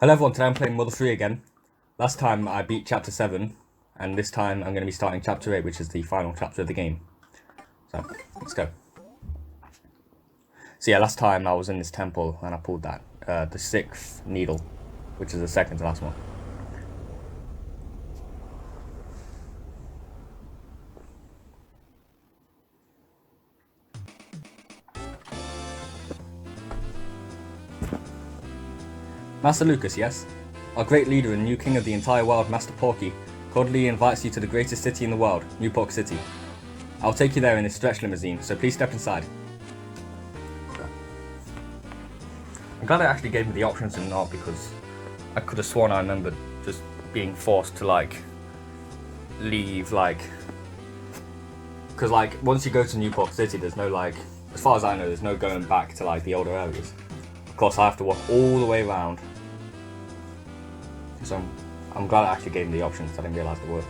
Hello everyone, today I'm playing Mother 3 again. Last time I beat chapter 7, and this time I'm going to be starting chapter 8, which is the final chapter of the game. So, let's go. So yeah, last time I was in this temple and I pulled that, the 6th needle, which is the second to last one. Master Lucas, yes? Our great leader and new king of the entire world, Master Porky, cordially invites you to the greatest city in the world, Newport City. I'll take you there in this stretch limousine, so please step inside. I'm glad it actually gave me the options and not, because I could have sworn I remembered just being forced to leave because once you go to Newport City there's no as far as I know, there's no going back to the older areas. Of course I have to walk all the way around. So I'm glad it actually gave me the options. I didn't realise there were.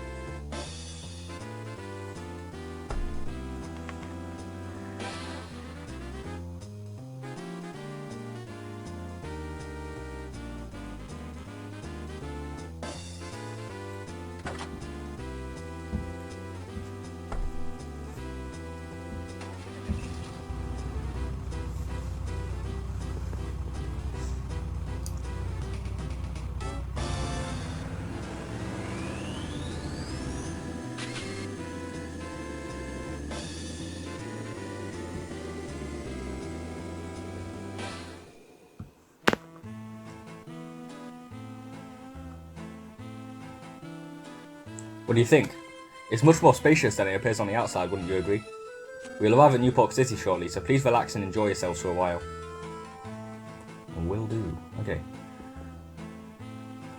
What do you think? It's much more spacious than it appears on the outside, wouldn't you agree? We'll arrive at Newport City shortly, so please relax and enjoy yourselves for a while. Will do. Okay.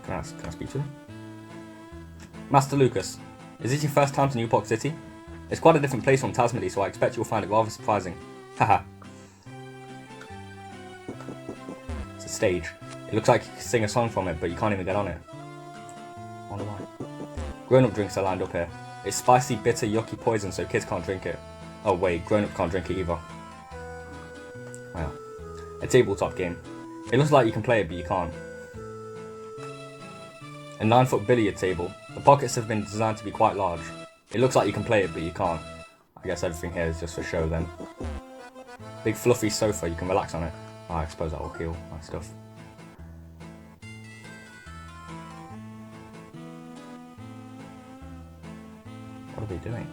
Can I speak to him? Master Lucas, is this your first time to Newport City? It's quite a different place from Tazmily, so I expect you'll find it rather surprising. Haha. It's a stage. It looks like you can sing a song from it, but you can't even get on it. Wonder why. Grown-up drinks are lined up here. It's spicy, bitter, yucky poison, so kids can't drink it. Oh wait, grown-up can't drink it either. Wow. A tabletop game. It looks like you can play it, but you can't. A 9-foot billiard table. The pockets have been designed to be quite large. It looks like you can play it, but you can't. I guess everything here is just for show then. Big fluffy sofa, you can relax on it. Oh, I suppose that will kill my stuff. What are they doing?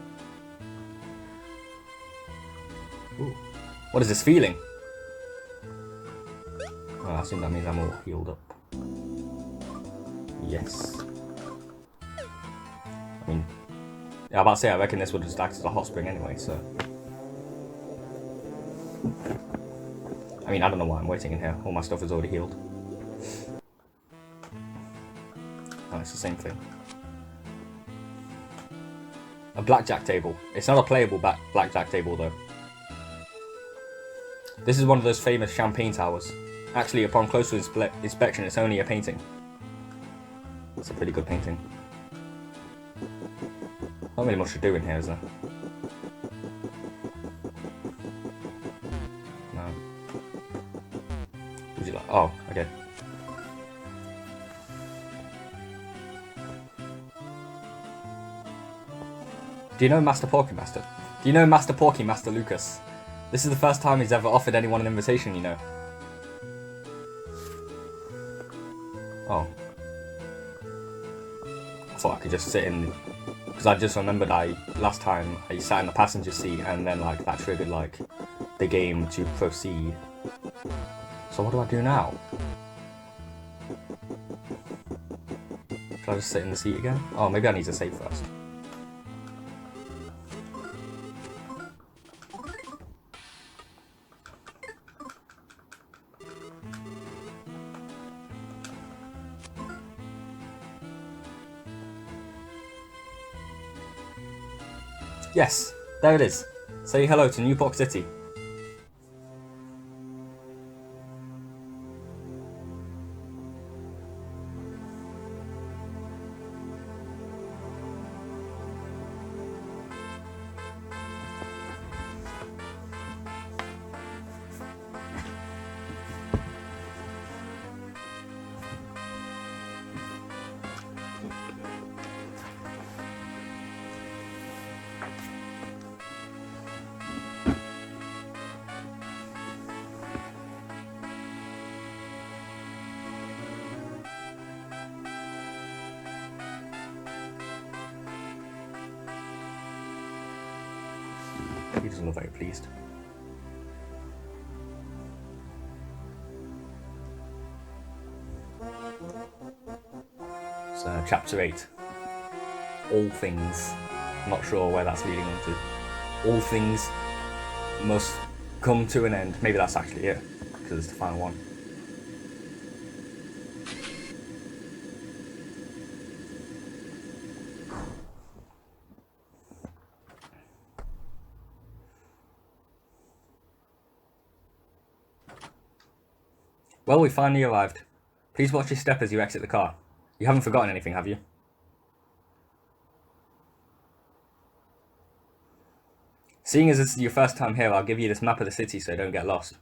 Ooh. What is this feeling? Well, I assume that means I'm all healed up. Yes. I mean, yeah, I'm about to say, I reckon this would just act as a hot spring anyway, so. I mean, I don't know why I'm waiting in here. All my stuff is already healed. Oh, it's the same thing. A blackjack table. It's not a playable blackjack table though. This is one of those famous champagne towers. Actually, upon closer inspection, it's only a painting. It's a pretty good painting. Not really much to do in here, is there? No. Would you like? Oh, okay. Do you know Master Porky, Master? Do you know Master Porky, Master Lucas? This is the first time he's ever offered anyone an invitation, you know. Oh. I thought I could just sit in, because I just remembered last time I sat in the passenger seat and then that triggered the game to proceed. So what do I do now? Should I just sit in the seat again? Oh, maybe I need to save first. Yes, there it is. Say hello to Newport City. doesn't look very pleased. So, chapter 8. All things. I'm not sure where that's leading on to. All things must come to an end. Maybe that's actually it, because it's the final one. Well, we finally arrived. Please watch your step as you exit the car. You haven't forgotten anything, have you? Seeing as this is your first time here, I'll give you this map of the city so don't get lost.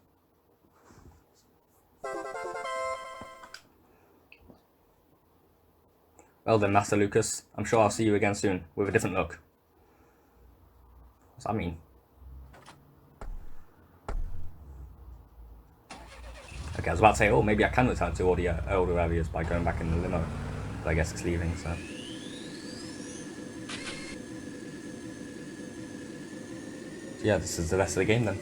Well then, Master Lucas, I'm sure I'll see you again soon, with a different look. What's that mean? Okay, I was about to say, oh, maybe I can return to all the older areas by going back in the limo. But I guess it's leaving, so... yeah, this is the rest of the game then.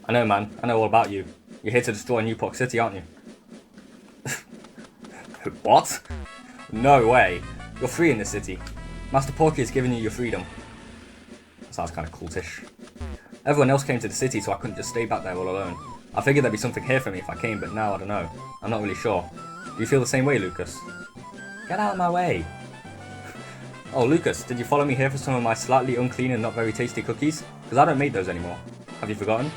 I know, man. I know all about you. You're here to destroy Newport City, aren't you? What? No way. You're free in this city. Master Porky has given you your freedom. That sounds kind of cultish. Everyone else came to the city, so I couldn't just stay back there all alone. I figured there'd be something here for me if I came, but now I don't know. I'm not really sure. Do you feel the same way, Lucas? Get out of my way. Oh, Lucas, did you follow me here for some of my slightly unclean and not very tasty cookies? Because I don't make those anymore. Have you forgotten?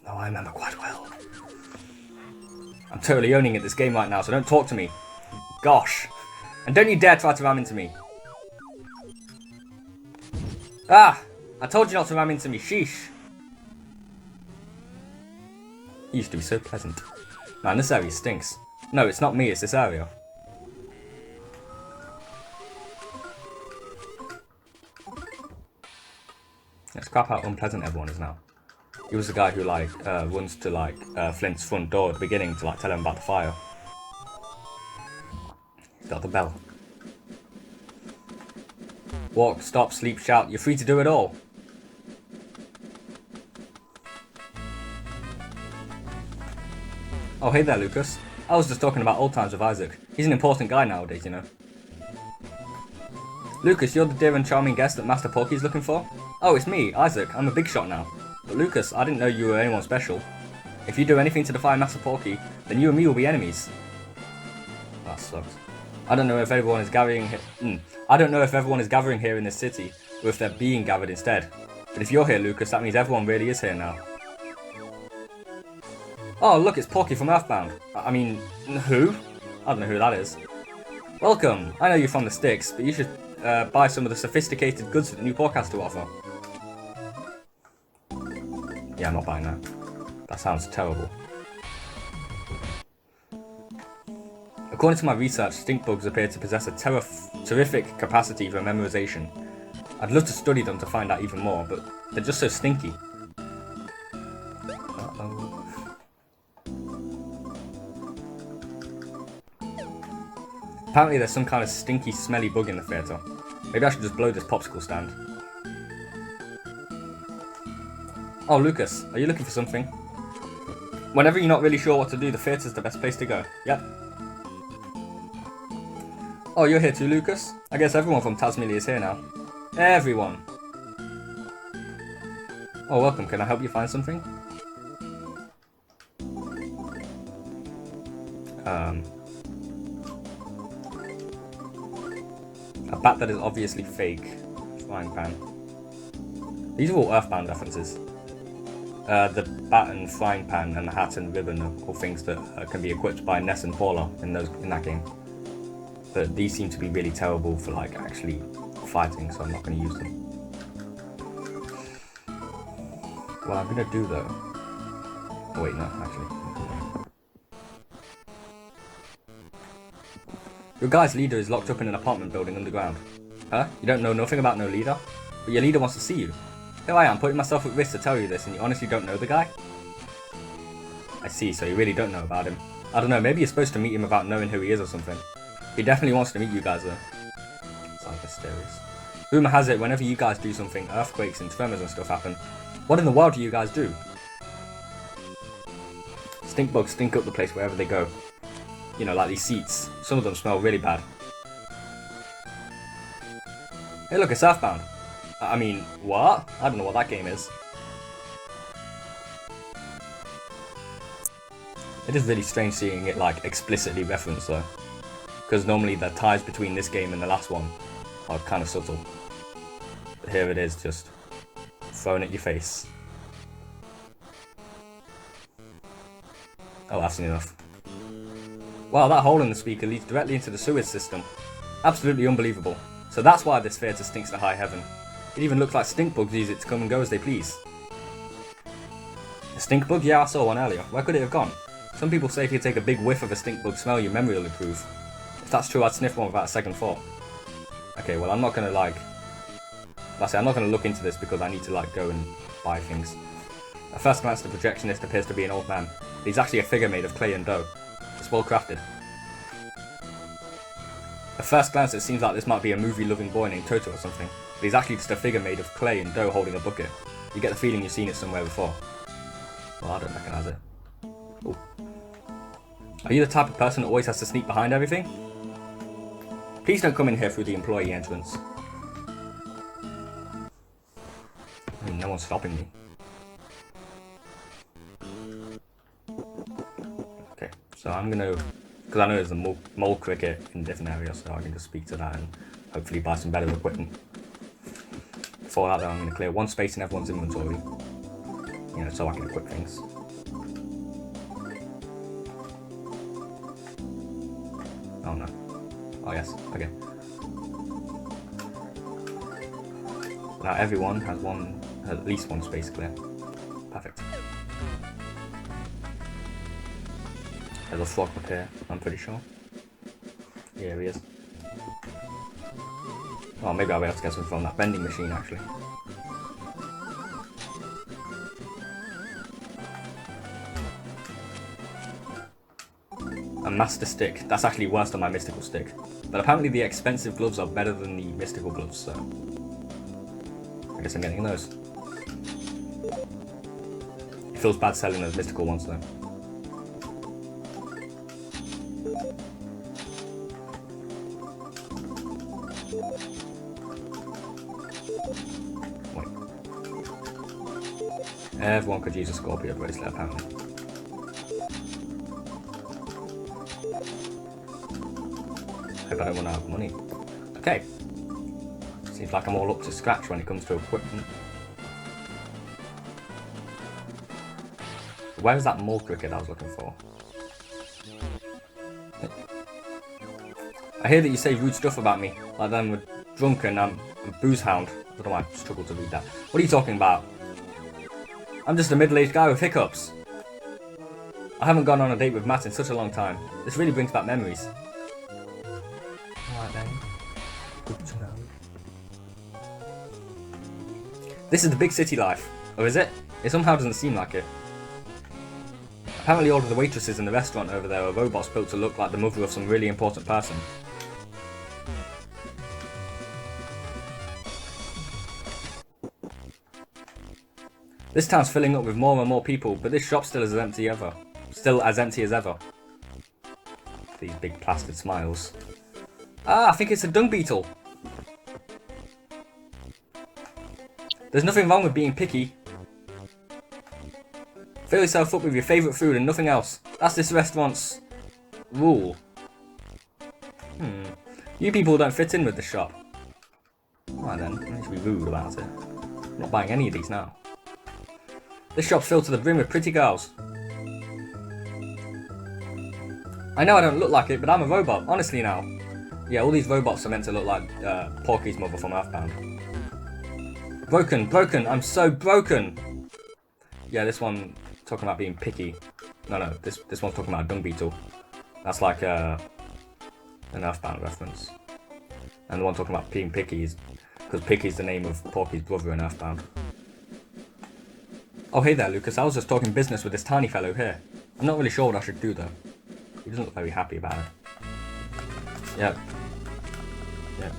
No, I remember quite well. I'm totally owning it this game right now, so don't talk to me. Gosh. And don't you dare try to ram into me. Ah! I told you not to ram into me, sheesh. He used to be so pleasant. Man, this area stinks. No, it's not me, it's this area. Let's crap how unpleasant everyone is now. He was the guy who runs to Flint's front door at the beginning to tell him about the fire. He's got the bell. Walk, stop, sleep, shout. You're free to do it all. Oh, hey there, Lucas. I was just talking about old times with Isaac. He's an important guy nowadays, you know. Lucas, you're the dear and charming guest that Master Porky's looking for? Oh, it's me, Isaac. I'm a big shot now. But Lucas, I didn't know you were anyone special. If you do anything to defy Master Porky, then you and me will be enemies. That sucks. I don't know if everyone is gathering here in this city, or if they're being gathered instead. But if you're here, Lucas, that means everyone really is here now. Oh, look, it's Porky from Earthbound. I mean, who? I don't know who that is. Welcome. I know you're from the sticks, but you should buy some of the sophisticated goods that Newport has to offer. Yeah, I'm not buying that. That sounds terrible. According to my research, stink bugs appear to possess a terrific capacity for memorization. I'd love to study them to find out even more, but they're just so stinky. Uh-oh. Apparently there's some kind of stinky, smelly bug in the theatre. Maybe I should just blow this popsicle stand. Oh, Lucas, are you looking for something? Whenever you're not really sure what to do, the theatre's the best place to go. Yep. Oh, you're here too, Lucas? I guess everyone from Tazmily is here now. Everyone! Oh, welcome. Can I help you find something? A bat that is obviously fake. Frying pan. These are all Earthbound references. The bat and frying pan and the hat and ribbon are all things that can be equipped by Ness and Paula in that game. But these seem to be really terrible for actually fighting, so I'm not going to use them. What I'm going to do though... oh wait, no, actually. Your guy's leader is locked up in an apartment building underground. Huh? You don't know nothing about no leader? But your leader wants to see you. Here I am, putting myself at risk to tell you this, and you honestly don't know the guy? I see, so you really don't know about him. I don't know, maybe you're supposed to meet him without knowing who he is or something. He definitely wants to meet you guys though. Sounds mysterious. Rumour has it, whenever you guys do something, earthquakes and tremors and stuff happen. What in the world do you guys do? Stink bugs stink up the place wherever they go. You know, like these seats. Some of them smell really bad. Hey look, it's Earthbound. I mean, what? I don't know what that game is. It is really strange seeing it like explicitly referenced though. Because normally the ties between this game and the last one are kind of subtle. But here it is, just thrown at your face. Oh, I've seen enough. Wow, that hole in the speaker leads directly into the sewage system. Absolutely unbelievable. So that's why this theatre stinks to high heaven. It even looks like stink bugs use it to come and go as they please. A stink bug? Yeah, I saw one earlier. Where could it have gone? Some people say if you take a big whiff of a stink bug smell, your memory will improve. If that's true, I'd sniff one without a second thought. Okay, well I'm not gonna I'm not gonna look into this because I need to go and buy things. At first glance, the projectionist appears to be an old man, but he's actually a figure made of clay and dough. It's well crafted. At first glance, it seems like this might be a movie-loving boy named Toto or something, but he's actually just a figure made of clay and dough holding a bucket. You get the feeling you've seen it somewhere before. Well, I don't recognise it. Ooh. Are you the type of person that always has to sneak behind everything? Please don't come in here through the employee entrance. No one's stopping me. Okay, so I'm gonna, because I know there's a mole cricket in different areas, so I can just speak to that and hopefully buy some better equipment. Before that though, I'm gonna clear one space in everyone's inventory, you know, so I can equip things. Oh no. Oh yes, okay. Now everyone has at least one space clear. Perfect. There's a frog up here, I'm pretty sure. Here he is. Oh, maybe I'll be able to get some from that vending machine actually. A master stick. That's actually worse than my mystical stick. But apparently the expensive gloves are better than the mystical gloves, so I guess I'm getting those. It feels bad selling those mystical ones though. Wait. Everyone could use a Scorpio bracelet apparently. Hope I don't run out of money. Okay. Seems like I'm all up to scratch when it comes to equipment. Where is that mole cricket I was looking for? I hear that you say rude stuff about me, like that I'm a drunk and I'm a booze hound. I don't know why I struggle to read that. What are you talking about? I'm just a middle-aged guy with hiccups. I haven't gone on a date with Matt in such a long time. This really brings back memories. Alright then. Good to know. This is the big city life. Or is it? It somehow doesn't seem like it. Apparently all of the waitresses in the restaurant over there are robots built to look like the mother of some really important person. This town's filling up with more and more people, but this shop's still as empty as ever. These big plastered smiles. Ah, I think it's a dung beetle. There's nothing wrong with being picky. Fill yourself up with your favourite food and nothing else. That's this restaurant's rule. You people don't fit in with the shop. Alright then, I need to be rude about it. I'm not buying any of these now. This shop's filled to the brim with pretty girls. I know I don't look like it, but I'm a robot, honestly now. Yeah, all these robots are meant to look like Porky's mother from Earthbound. Broken, I'm so broken! Yeah, this one talking about being picky. No, this one's talking about a dung beetle. That's like an Earthbound reference. And the one talking about being picky is because Picky's the name of Porky's brother in Earthbound. Oh hey there, Lucas, I was just talking business with this tiny fellow here. I'm not really sure what I should do though. He doesn't look very happy about it. Yep. Yep.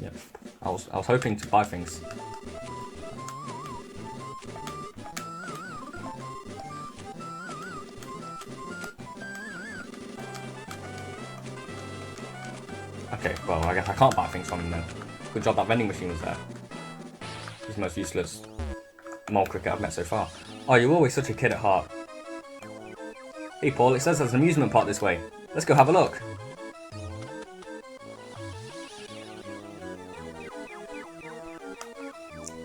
Yep. I was hoping to buy things. Okay, well, I guess I can't buy things from him then. Good job that vending machine was there. He's the most useless mole cricket I've met so far. Oh, you're always such a kid at heart. Hey Paul, it says there's an amusement park this way. Let's go have a look.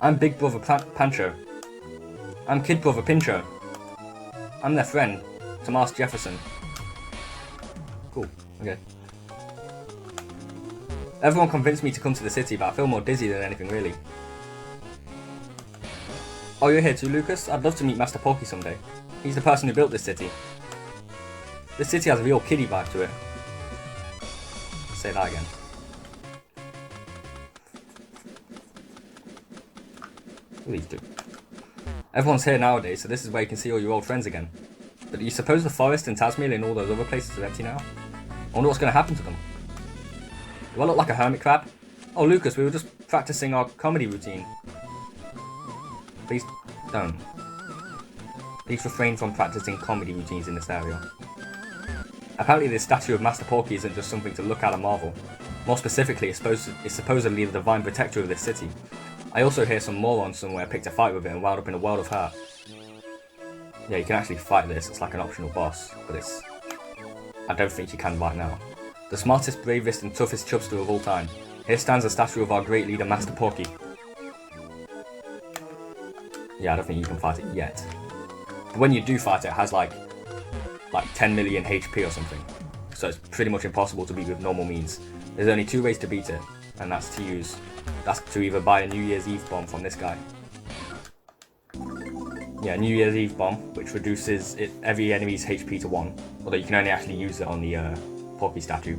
I'm Big Brother Pancho. I'm Kid Brother Pincho. I'm their friend, Thomas Jefferson. Cool, okay. Everyone convinced me to come to the city, but I feel more dizzy than anything really. Oh, you're here too, Lucas? I'd love to meet Master Porky someday. He's the person who built this city. This city has a real kiddie vibe to it. Let's say that again. Please do. Everyone's here nowadays, so this is where you can see all your old friends again. But do you suppose the forest and Tazmily and all those other places are empty now? I wonder what's going to happen to them. Do I look like a hermit crab? Oh, Lucas, we were just practicing our comedy routine. Please don't. Please refrain from practicing comedy routines in this area. Apparently this statue of Master Porky isn't just something to look at and marvel. More specifically, it's supposedly the divine protector of this city. I also hear some moron somewhere picked a fight with it and wound up in a world of hurt. Yeah, you can actually fight this, it's like an optional boss, but I don't think you can right now. The smartest, bravest and toughest chubster of all time. Here stands a statue of our great leader, Master Porky. Yeah, I don't think you can fight it yet. But when you do fight it, it has like 10 million HP or something. So it's pretty much impossible to beat with normal means. There's only two ways to beat it, and that's to either buy a New Year's Eve bomb from this guy. Yeah, New Year's Eve bomb, which reduces every enemy's HP to 1. Although you can only actually use it on the Porky statue.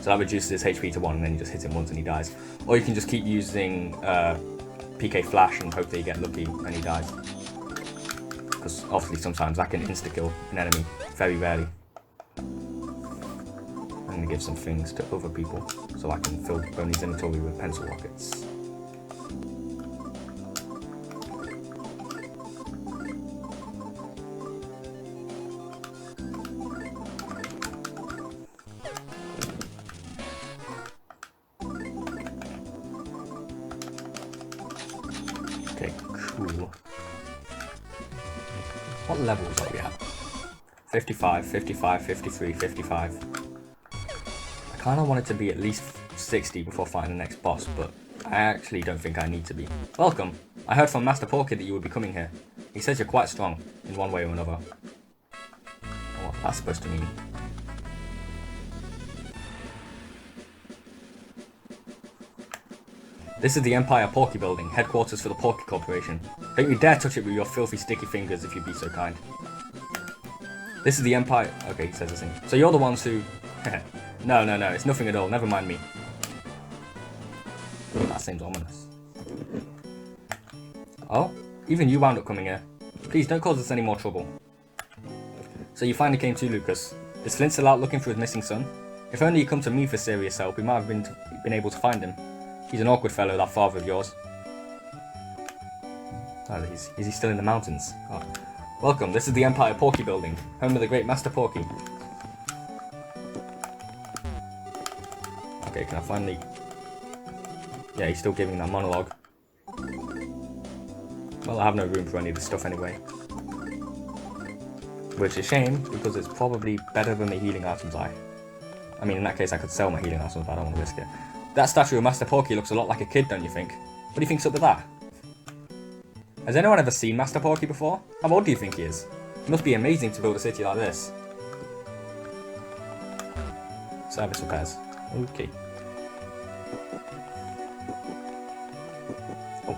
So that reduces his HP to 1 and then you just hit him once and he dies. Or you can just keep using PK Flash and hope that you get lucky and he dies. Because obviously sometimes that can insta-kill an enemy, very rarely. I'm going to give some things to other people so I can fill Boney's inventory with pencil rockets. Okay, cool. What levels are we at? 55, 55, 53, 55. I kind of want it to be at least 60 before fighting the next boss, but I actually don't think I need to be. Welcome! I heard from Master Porky that you would be coming here. He says you're quite strong, in one way or another. What's that supposed to mean? This is the Empire Porky building, headquarters for the Porky Corporation. Don't you dare touch it with your filthy sticky fingers if you'd be so kind. This is the Empire... Okay, he says the same. So you're the ones who... No, it's nothing at all, never mind me. That seems ominous. Oh, even you wound up coming here. Please, don't cause us any more trouble. So you finally came to, Lucas. Is Flint still out looking for his missing son? If only he'd come to me for serious help, we might have been able to find him. He's an awkward fellow, that father of yours. Oh, is he still in the mountains? Oh. Welcome, this is the Empire Porky building, home of the great Master Porky. Okay, can I finally... Yeah, he's still giving that monologue. Well, I have no room for any of this stuff anyway. Which is a shame, because it's probably better than the healing items I mean, in that case I could sell my healing items, but I don't want to risk it. That statue of Master Porky looks a lot like a kid, don't you think? What do you think's up with that? Has anyone ever seen Master Porky before? How old do you think he is? It must be amazing to build a city like this. Service repairs. Okay. Oh.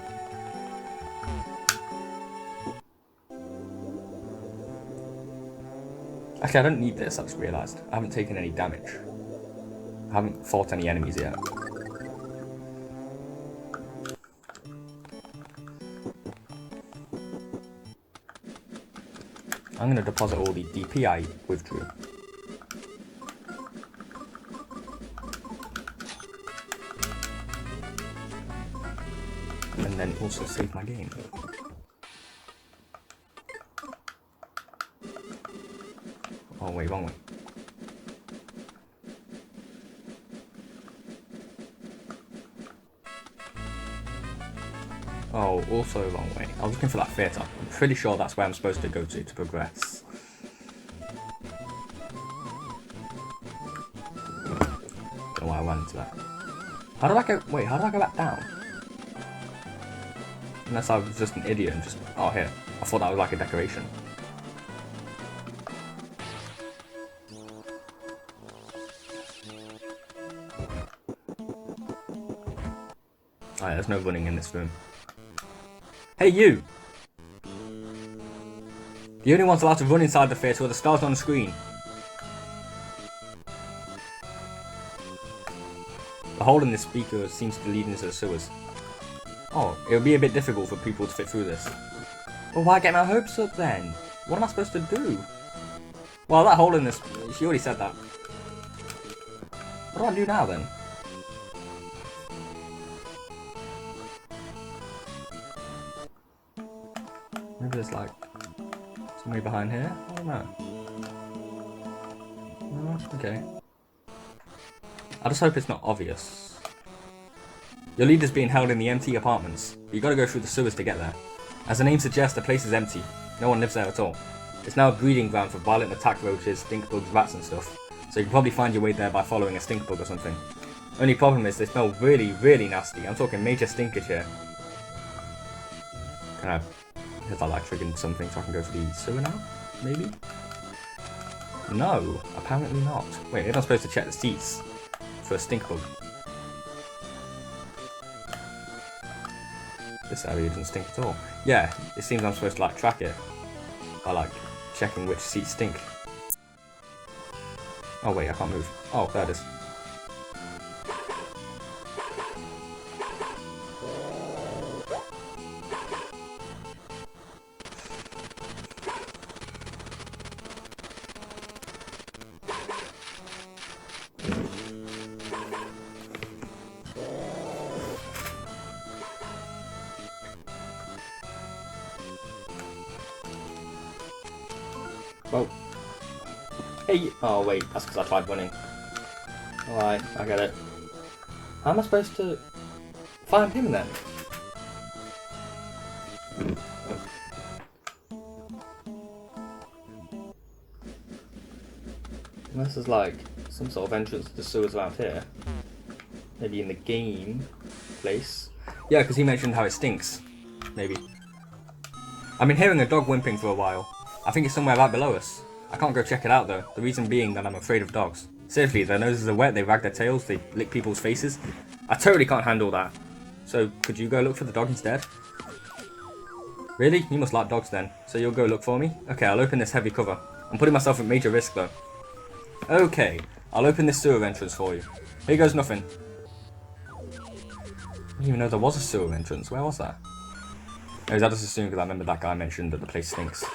Actually, I don't need this, I just realised. I haven't taken any damage. I haven't fought any enemies yet. I'm going to deposit all the DP I withdrew. And then also save my game. Oh wait, wrong way. Oh, also wrong way. I was looking for that theatre. I'm pretty sure that's where I'm supposed to go to progress. Don't know why I ran into that. How did I go? Wait, how did I go back down? Unless I was just an idiot and just... Oh, here. I thought that was like a decoration. Alright, there's no running in this room. Hey, you! The only ones allowed to run inside the theatre are the stars on the screen. The hole in this speaker seems to lead into the sewers. Oh, it would be a bit difficult for people to fit through this. Well, why get my hopes up then? What am I supposed to do? Well, that hole in this... She already said that. What do I do now then? Maybe there's like... somebody behind here? I don't know. No, okay. I just hope it's not obvious. Your leader's being held in the empty apartments, but you gotta go through the sewers to get there. As the name suggests, the place is empty. No one lives there at all. It's now a breeding ground for violent attack roaches, stink bugs, rats and stuff, so you can probably find your way there by following a stink bug or something. Only problem is they smell really, really nasty. I'm talking major stinkage here. Can I... Has that like triggered something so I can go to the sewer now? Maybe? No, apparently not. Wait, maybe I'm supposed to check the seats for a stink bug. This area doesn't stink at all. Yeah, it seems I'm supposed to like track it by like checking which seats stink. Oh wait, I can't move. Oh, there it is. Well, hey, oh wait, that's because I tried running. Alright, I get it. How am I supposed to find him then? Unless there's like some sort of entrance to the sewers around here. Maybe in the game place. Yeah, because he mentioned how it stinks. Maybe. I've been hearing a dog whimpering for a while. I think it's somewhere right below us. I can't go check it out though, the reason being that I'm afraid of dogs. Seriously, their noses are wet, they wag their tails, they lick people's faces. I totally can't handle that. So, could you go look for the dog instead? Really? You must like dogs then. So you'll go look for me? Okay, I'll open this heavy cover. I'm putting myself at major risk though. Okay, I'll open this sewer entrance for you. Here goes nothing. I didn't even know there was a sewer entrance. Where was that? Or is that just assumed because I remember that guy mentioned that the place stinks?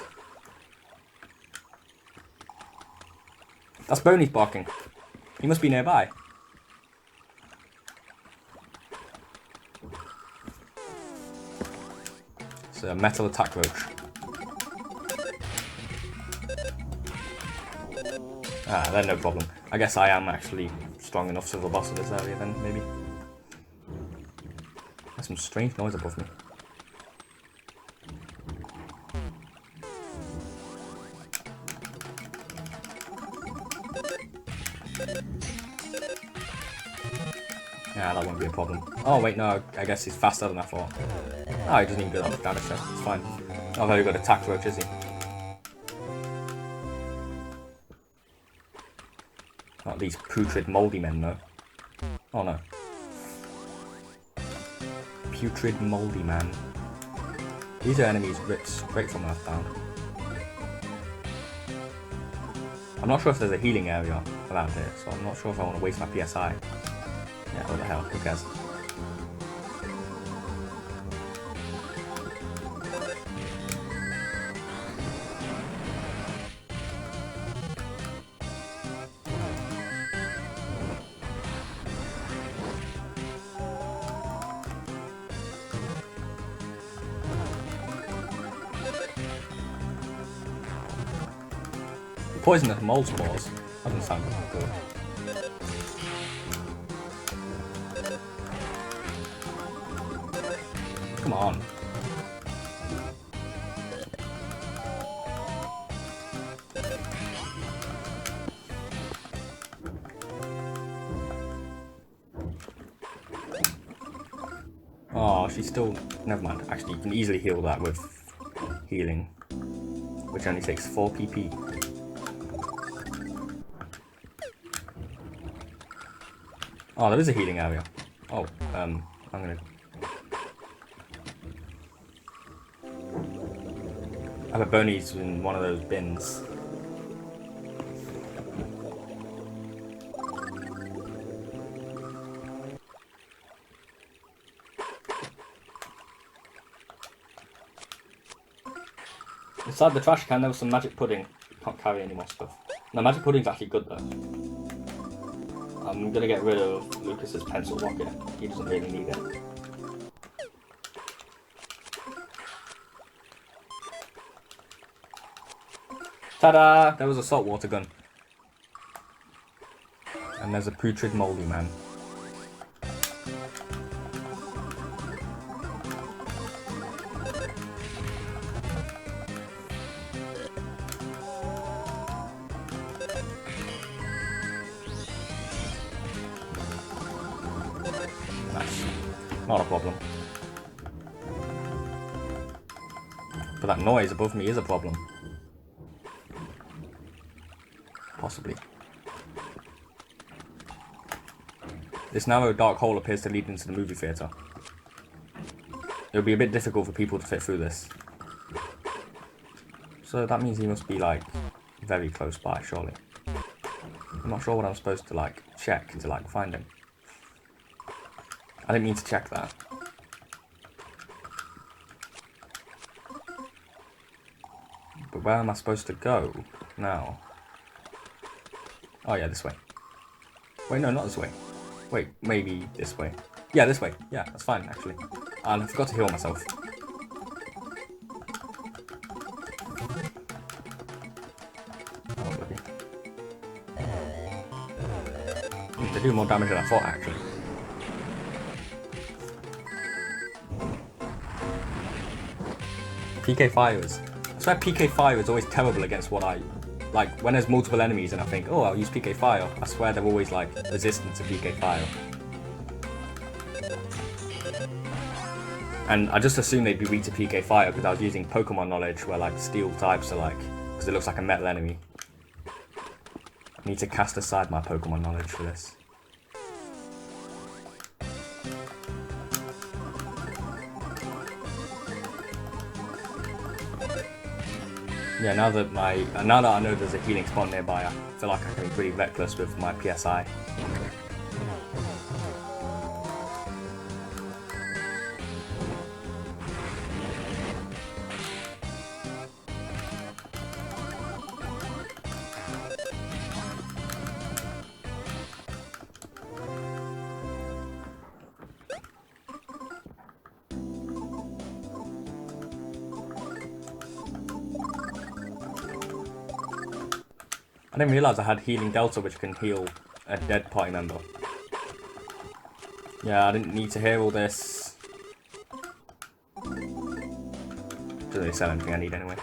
That's Boney's barking. He must be nearby. It's a metal attack roach. Ah, then no problem. I guess I am actually strong enough to the boss of this area then, maybe. There's some strange noise above me. Yeah, that won't be a problem. Oh wait, no, I guess he's faster than I thought. Oh, he doesn't even do that much damage then, it's fine. Not very good attack roach, is he? Not these putrid mouldy men though. Oh no. Putrid mouldy man. These are enemies ripped straight from Earth down. I'm not sure if there's a healing area around here, so I'm not sure if I want to waste my PSI. Yeah, what the hell, who cares? Poisonous mold spores. That doesn't sound good. Come on. Oh, she's still... Never mind. Actually, you can easily heal that with healing, which only takes 4 PP. Oh, there is a healing area. Oh, I'm gonna... I have a bonies in one of those bins. Inside the trash can there was some magic pudding. Can't carry any more stuff. No, magic pudding's actually good though. I'm gonna get rid of Lucas's pencil rocket. He doesn't really need it. Ta-da! There was a saltwater gun. And there's a putrid moldy man. Nice. Not a problem. But that noise above me is a problem. Possibly. This narrow dark hole appears to lead into the movie theatre. It would be a bit difficult for people to fit through this. So that means he must be like very close by, surely. I'm not sure what I'm supposed to like check to like find him. I didn't mean to check that. But where am I supposed to go now? Oh yeah, this way. Wait, no, not this way. Wait, maybe this way. Yeah, this way. Yeah, that's fine, actually. And I forgot to heal myself. Oh, bloody. They do more damage than I thought, actually. PK fires. I swear PK fire is always terrible against what I... Like, when there's multiple enemies and I think, oh, I'll use PK Fire, I swear they're always, like, resistant to PK Fire. And I just assumed they'd be weak to PK Fire because I was using Pokemon knowledge where, like, steel types are, like, because it looks like a metal enemy. I need to cast aside my Pokemon knowledge for this. Yeah, now that I know there's a healing spot nearby, I feel like I can be pretty reckless with my PSI. I didn't realise I had Healing Delta, which can heal a dead party member. Yeah, I didn't need to hear all this. Doesn't really sell anything I need anyway.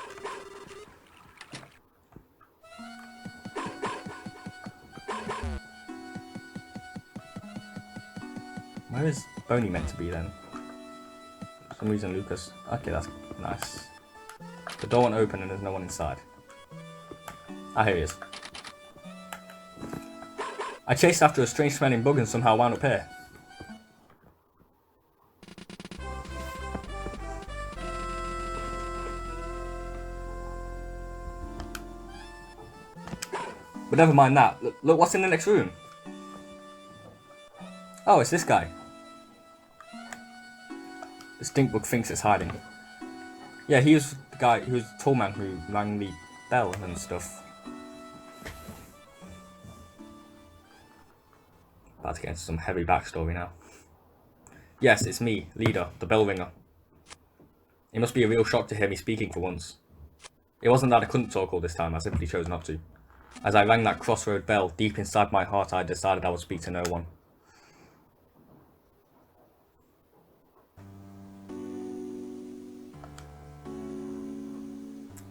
Where is Boney meant to be then? For some reason Lucas... Okay, that's nice. The door won't open and there's no one inside. Ah, here he is. I chased after a strange smelling bug and somehow wound up here. But never mind that. Look what's in the next room. Oh, it's this guy. The stink bug thinks it's hiding. Yeah, he was the guy who was the tall man who rang the bell and stuff. About to get into some heavy backstory now. Yes, it's me, Leader, the bell ringer. It must be a real shock to hear me speaking for once. It wasn't that I couldn't talk all this time, I simply chose not to. As I rang that crossroad bell, deep inside my heart I decided I would speak to no one.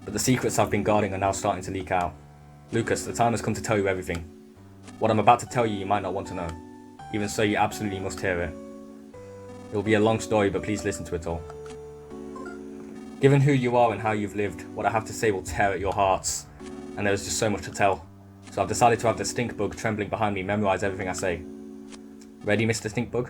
But the secrets I've been guarding are now starting to leak out. Lucas, the time has come to tell you everything. What I'm about to tell you might not want to know. Even so, you absolutely must hear it. It will be a long story, but please listen to it all. Given who you are and how you've lived, what I have to say will tear at your hearts, and there is just so much to tell. So I've decided to have the stink bug trembling behind me memorize everything I say. Ready, Mr. Stink Bug?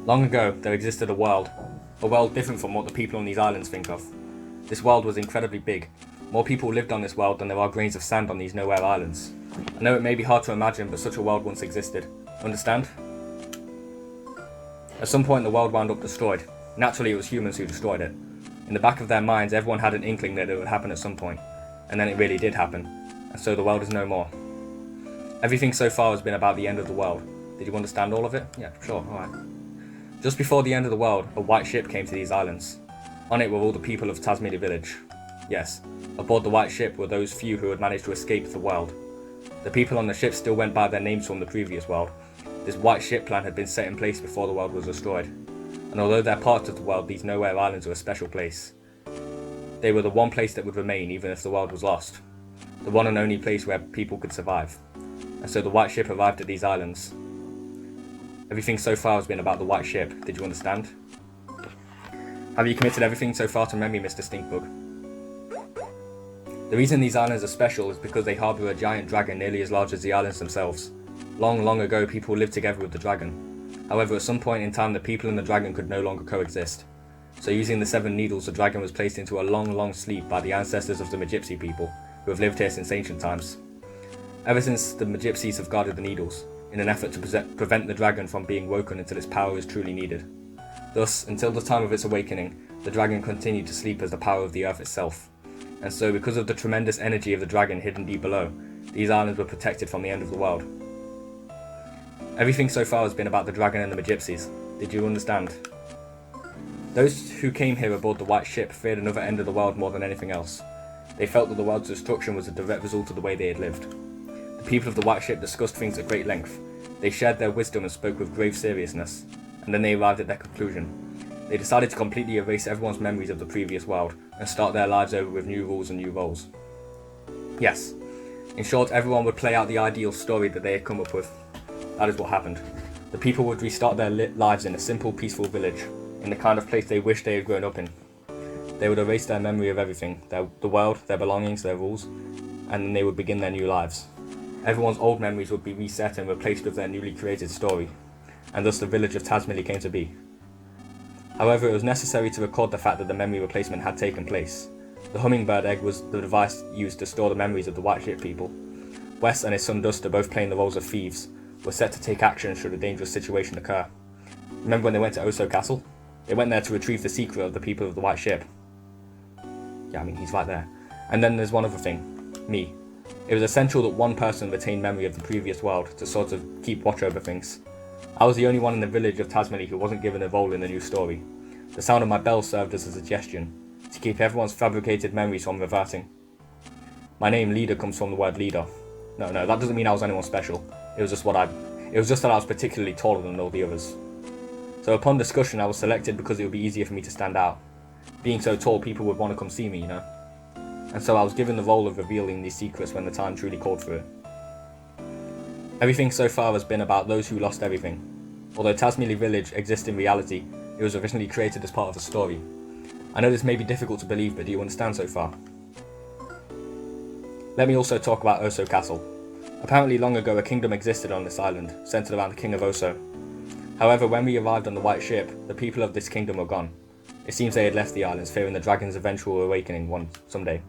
Long ago, there existed a world different from what the people on these islands think of. This world was incredibly big. More people lived on this world than there are grains of sand on these nowhere islands. I know it may be hard to imagine, but such a world once existed. Understand? At some point the world wound up destroyed. Naturally it was humans who destroyed it. In the back of their minds everyone had an inkling that it would happen at some point. And then it really did happen. And so the world is no more. Everything so far has been about the end of the world. Did you understand all of it? Yeah, sure, alright. Just before the end of the world, a white ship came to these islands. On it were all the people of Tazmily Village. Yes, aboard the white ship were those few who had managed to escape the world. The people on the ship still went by their names from the previous world. This white ship plan had been set in place before the world was destroyed. And although they're part of the world, these nowhere islands were a special place. They were the one place that would remain even if the world was lost. The one and only place where people could survive. And so the white ship arrived at these islands. Everything so far has been about the white ship, did you understand? Have you committed everything so far to memory, Mr. Stinkbug? The reason these islands are special is because they harbour a giant dragon nearly as large as the islands themselves. Long, long ago people lived together with the dragon. However, at some point in time the people and the dragon could no longer coexist. So using the 7 needles, the dragon was placed into a long, long sleep by the ancestors of the Magypsy people, who have lived here since ancient times. Ever since, the Magypsies have guarded the needles, in an effort to prevent the dragon from being woken until its power is truly needed. Thus, until the time of its awakening, the dragon continued to sleep as the power of the earth itself. And so, because of the tremendous energy of the dragon hidden deep below, these islands were protected from the end of the world. Everything so far has been about the dragon and the Magypsies. Did you understand? Those who came here aboard the white ship feared another end of the world more than anything else. They felt that the world's destruction was a direct result of the way they had lived. The people of the white ship discussed things at great length. They shared their wisdom and spoke with grave seriousness, and then they arrived at their conclusion. They decided to completely erase everyone's memories of the previous world and start their lives over with new rules and new roles. Yes, in short, everyone would play out the ideal story that they had come up with. That is what happened. The people would restart their lives in a simple, peaceful village, in the kind of place they wished they had grown up in. They would erase their memory of everything, the world, their belongings, their rules, and then they would begin their new lives. Everyone's old memories would be reset and replaced with their newly created story, and thus the village of Tazmily came to be. However, it was necessary to record the fact that the memory replacement had taken place. The hummingbird egg was the device used to store the memories of the white ship people. Wes and his son Duster, both playing the roles of thieves, were set to take action should a dangerous situation occur. Remember when they went to Oso Castle? They went there to retrieve the secret of the people of the white ship. Yeah, I mean, he's right there. And then there's one other thing. Me. It was essential that one person retain memory of the previous world to sort of keep watch over things. I was the only one in the village of Tazmily who wasn't given a role in the new story. The sound of my bell served as a suggestion, to keep everyone's fabricated memories from reverting. My name, Leader, comes from the word leader. No, that doesn't mean I was anyone special. It was just that I was particularly taller than all the others. So upon discussion I was selected because it would be easier for me to stand out. Being so tall, people would want to come see me, you know. And so I was given the role of revealing these secrets when the time truly called for it. Everything so far has been about those who lost everything. Although Tazmily Village exists in reality, it was originally created as part of the story. I know this may be difficult to believe, but do you understand so far? Let me also talk about Oso Castle. Apparently long ago a kingdom existed on this island, centered around the king of Oso. However, when we arrived on the white ship, the people of this kingdom were gone. It seems they had left the islands, fearing the dragon's eventual awakening someday.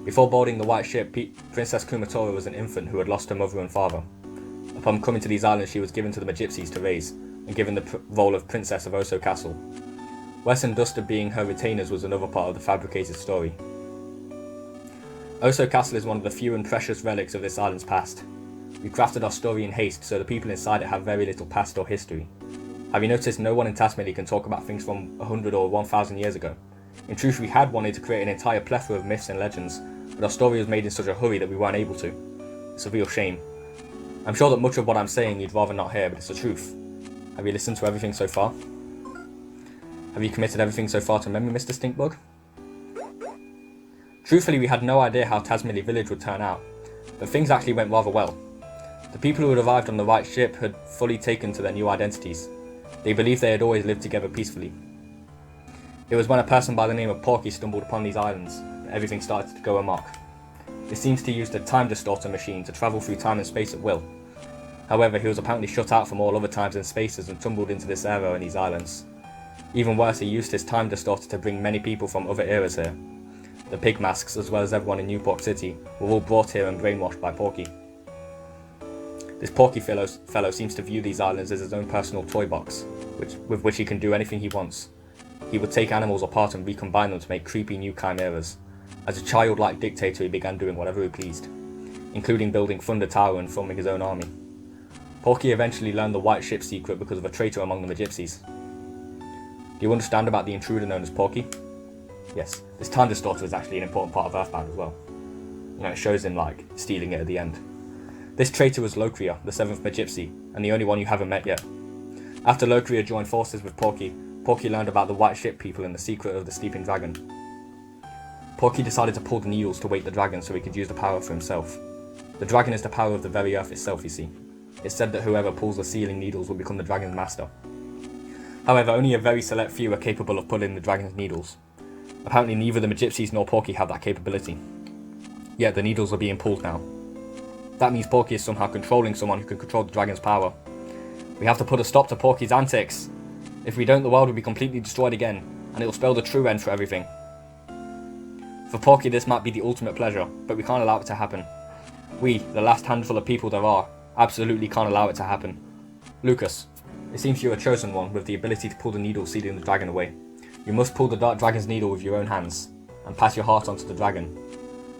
Before boarding the white ship, Princess Kumatora was an infant who had lost her mother and father. Upon coming to these islands, she was given to the Magypsies to raise, and given the role of Princess of Oso Castle. Wes and Duster being her retainers was another part of the fabricated story. Oso Castle is one of the few and precious relics of this island's past. We crafted our story in haste, so the people inside it have very little past or history. Have you noticed no one in Tazmily can talk about things from 100 or 1000 years ago? In truth, we had wanted to create an entire plethora of myths and legends, but our story was made in such a hurry that we weren't able to. It's a real shame. I'm sure that much of what I'm saying you'd rather not hear, but it's the truth. Have you listened to everything so far? Have you committed everything so far to memory, Mr. Stinkbug? Truthfully, we had no idea how Tazmily Village would turn out, but things actually went rather well. The people who had arrived on the right ship had fully taken to their new identities. They believed they had always lived together peacefully. It was when a person by the name of Porky stumbled upon these islands that everything started to go amok. It seems to use the time distorter machine to travel through time and space at will. However, he was apparently shut out from all other times and spaces and tumbled into this era and these islands. Even worse, he used his time distorter to bring many people from other eras here. The pig masks, as well as everyone in Newport City, were all brought here and brainwashed by Porky. This Porky fellow seems to view these islands as his own personal toy box, with which he can do anything he wants. He would take animals apart and recombine them to make creepy new chimeras. As a childlike dictator, he began doing whatever he pleased, including building Thunder Tower and forming his own army. Porky eventually learned the white ship secret because of a traitor among them, the gypsies. Do you understand about the intruder known as Porky? Yes, this time distorter is actually an important part of Earthbound as well. You know, it shows him, like, stealing it at the end. This traitor was Locria, the 7th Magypsy, and the only one you haven't met yet. After Locria joined forces with Porky, Porky learned about the White Ship people and the secret of the Sleeping Dragon. Porky decided to pull the needles to wake the dragon so he could use the power for himself. The dragon is the power of the very earth itself, you see. It's said that whoever pulls the sealing needles will become the dragon's master. However, only a very select few are capable of pulling the dragon's needles. Apparently neither the Magypsies nor Porky have that capability. Yet the needles are being pulled now. That means Porky is somehow controlling someone who can control the dragon's power. We have to put a stop to Porky's antics. If we don't, the world will be completely destroyed again, and it will spell the true end for everything. For Porky, this might be the ultimate pleasure, but we can't allow it to happen. We, the last handful of people there are, absolutely can't allow it to happen. Lucas, it seems you're a chosen one with the ability to pull the needle sealing the dragon away. You must pull the dark dragon's needle with your own hands, and pass your heart onto the dragon.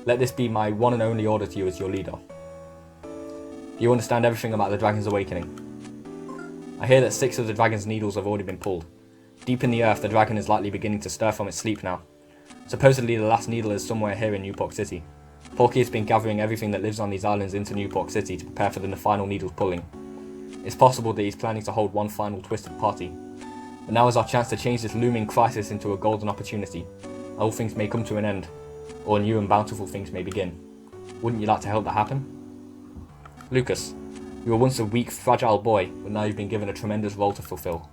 Let this be my one and only order to you as your leader. Do you understand everything about the dragon's awakening? I hear that 6 of the dragon's needles have already been pulled. Deep in the earth, the dragon is likely beginning to stir from its sleep now. Supposedly the last needle is somewhere here in Newport City. Porky has been gathering everything that lives on these islands into Newport City to prepare for the final needle's pulling. It's possible that he's planning to hold one final twisted party. But now is our chance to change this looming crisis into a golden opportunity. Old things may come to an end, or new and bountiful things may begin. Wouldn't you like to help that happen? Lucas, you were once a weak, fragile boy, but now you've been given a tremendous role to fulfill.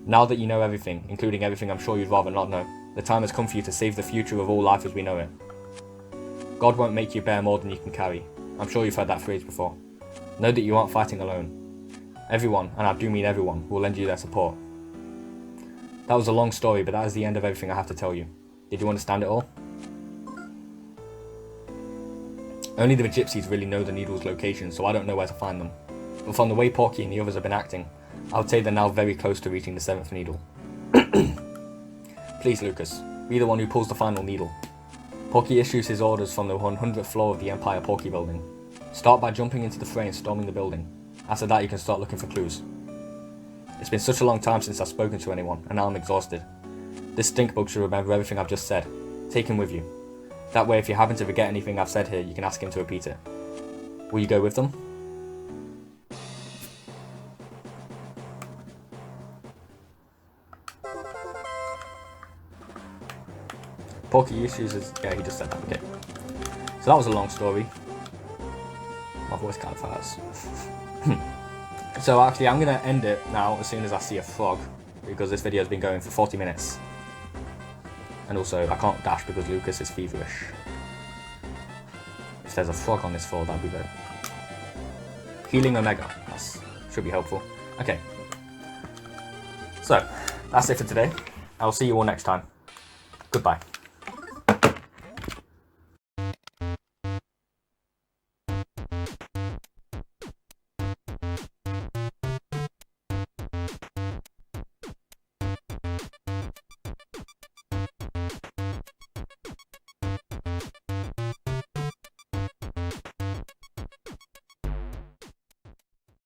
Now that you know everything, including everything I'm sure you'd rather not know, the time has come for you to save the future of all life as we know it. God won't make you bear more than you can carry. I'm sure you've heard that phrase before. Know that you aren't fighting alone. Everyone, and I do mean everyone, will lend you their support. That was a long story, but that is the end of everything I have to tell you. Did you understand it all? Only the Gypsies really know the needle's location, so I don't know where to find them. But from the way Porky and the others have been acting, I would say they're now very close to reaching the 7th needle. Please, Lucas, be the one who pulls the final needle. Porky issues his orders from the 100th floor of the Empire Porky building. Start by jumping into the fray and storming the building. After that, you can start looking for clues. It's been such a long time since I've spoken to anyone, and now I'm exhausted. This stinkbug should remember everything I've just said. Take him with you. That way, if you happen to forget anything I've said here, you can ask him to repeat it. Will you go with them? Porky issues his... yeah, he just said that, okay. So that was a long story. My voice kind of hurts. So actually, I'm going to end it now as soon as I see a frog, because this video has been going for 40 minutes. And also, I can't dash because Lucas is feverish. If there's a frog on this floor, that'd be good. Healing Omega. That should be helpful. Okay. So, that's it for today. I'll see you all next time. Goodbye.